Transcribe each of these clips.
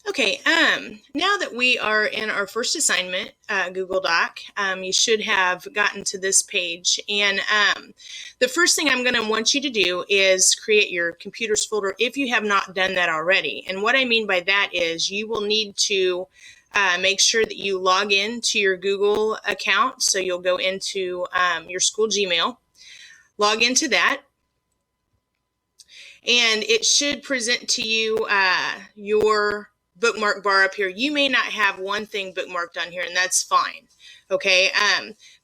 Okay, now that we are in our first assignment, Google Doc, you should have gotten to this page. And the first thing I'm going to want you to do is create your computers folder if you have not done that already. And what I mean by that is you will need to make sure that you log in to your Google account. So you'll go into your school Gmail, log into that, and it should present to you your bookmark bar up here. You may not have one thing bookmarked on here, and that's fine. Okay.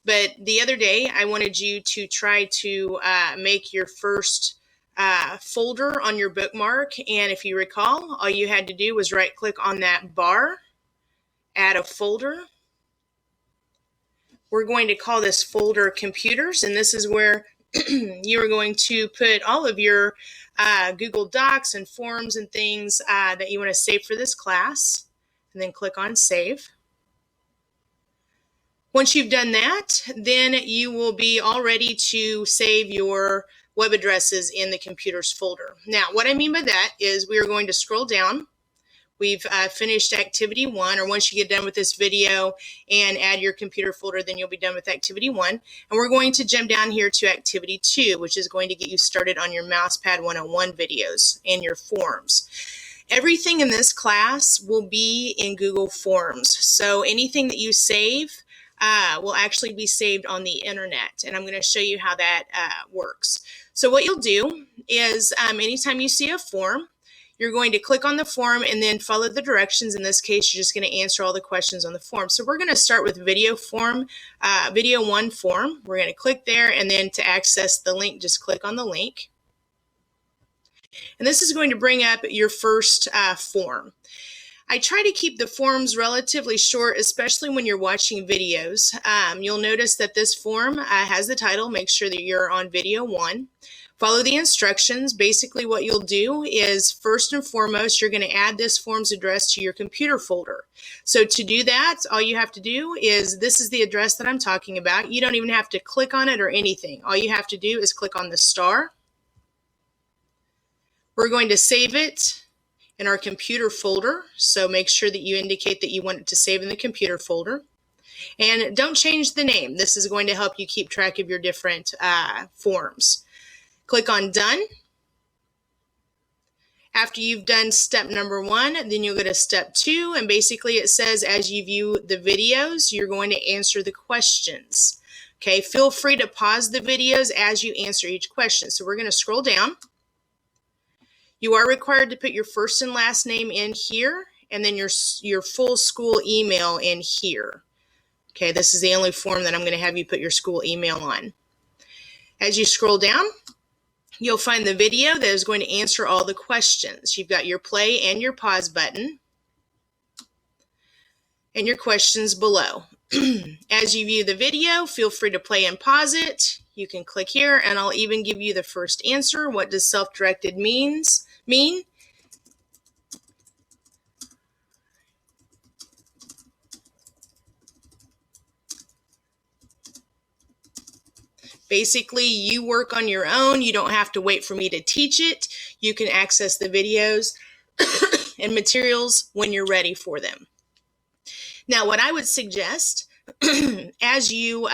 But the other day I wanted you to try to make your first folder on your bookmark. And if you recall, all you had to do was right click on that bar, add a folder. We're going to call this folder computers, and this is where you are going to put all of your Google Docs and forms and things that you want to save for this class, and then click on save. Once you've done that, then you will be all ready to save your web addresses in the computers folder. Now, what I mean by that is we are going to scroll down. We've finished activity 1, or once you get done with this video and add your computer folder, then you'll be done with activity 1. And we're going to jump down here to activity 2, which is going to get you started on your Mousepad 101 videos and your forms. Everything in this class will be in Google Forms. So anything that you save will actually be saved on the internet. And I'm going to show you how that works. So what you'll do is anytime you see a form, you're going to click on the form and then follow the directions. In this case, you're just going to answer all the questions on the form. So we're going to start with video 1 form. We're going to click there, and then to access the link, just click on the link. And this is going to bring up your first form. I try to keep the forms relatively short, especially when you're watching videos. You'll notice that this form has the title, make sure that you're on video 1. Follow the instructions. Basically what you'll do is first and foremost, you're going to add this form's address to your computer folder. So to do that, all you have to do is, this is the address that I'm talking about. You don't even have to click on it or anything. All you have to do is click on the star. We're going to save it in our computer folder. So make sure that you indicate that you want it to save in the computer folder. And don't change the name. This is going to help you keep track of your different forms. Click on Done. After you've done step number 1, then you'll go to step 2, and basically it says as you view the videos, you're going to answer the questions. Okay, feel free to pause the videos as you answer each question. So we're going to scroll down. You are required to put your first and last name in here, and then your full school email in here. Okay, this is the only form that I'm going to have you put your school email on. As you scroll down, you'll find the video that is going to answer all the questions. You've got your play and your pause button and your questions below. As you view the video, feel free to play and pause it. You can click here, and I'll even give you the first answer. What does self-directed mean? Basically, you work on your own. You don't have to wait for me to teach it. You can access the videos and materials when you're ready for them. Now, what I would suggest as you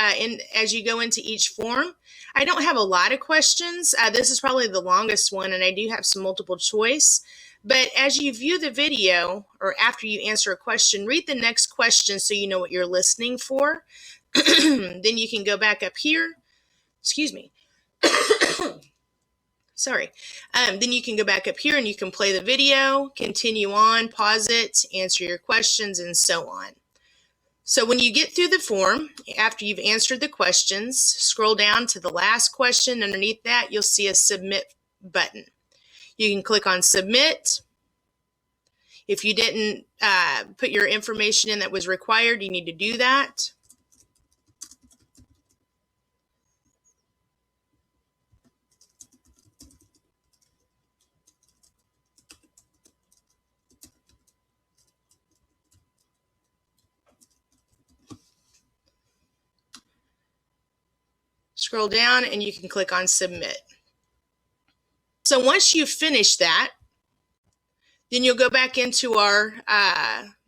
go into each form, I don't have a lot of questions. This is probably the longest one, and I do have some multiple choice. But as you view the video, or after you answer a question, read the next question so you know what you're listening for. Then you can go back up here. Excuse me. Sorry. Then you can go back up here and you can play the video, continue on, pause it, answer your questions, and so on. So when you get through the form, after you've answered the questions, scroll down to the last question. Underneath that, you'll see a submit button. You can click on submit. If you didn't put your information in that was required, you need to do that. Scroll down and you can click on submit. So once you finish that, Then you'll go back into our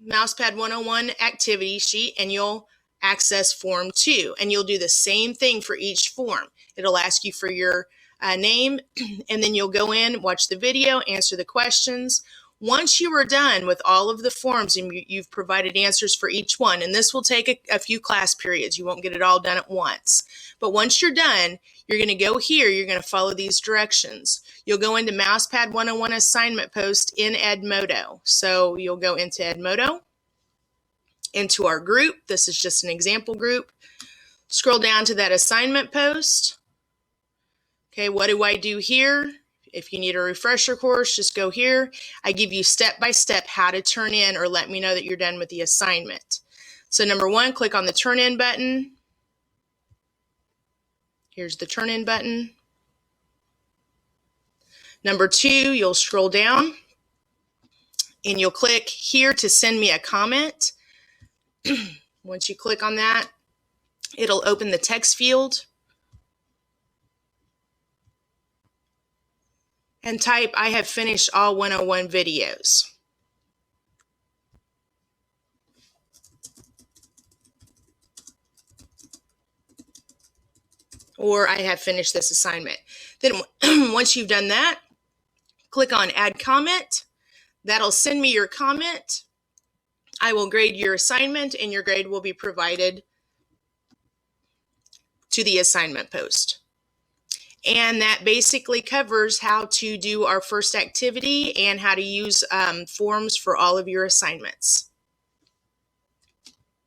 Mousepad 101 activity sheet and you'll access form 2, and you'll do the same thing for each form. It'll ask you for your name, and then you'll go in, watch the video, answer the questions. Once you are done with all of the forms and you've provided answers for each one, and this will take a few class periods, you won't get it all done at once, but once you're done, you're going to go here, you're going to follow these directions. You'll go into Mousepad 101 assignment post in Edmodo. So you'll go into Edmodo, into our group. This is just an example group. Scroll down to that assignment post. Okay, what do I do here? If you need a refresher course, just go here. I give you step-by-step how to turn in or let me know that you're done with the assignment. So number 1, click on the turn in button. Here's the turn in button. Number 2, you'll scroll down and you'll click here to send me a comment. Once you click on that, it'll open the text field. And type, I have finished all 101 videos. Or I have finished this assignment. Then once you've done that, click on add comment. That'll send me your comment. I will grade your assignment and your grade will be provided to the assignment post. And that basically covers how to do our first activity and how to use forms for all of your assignments.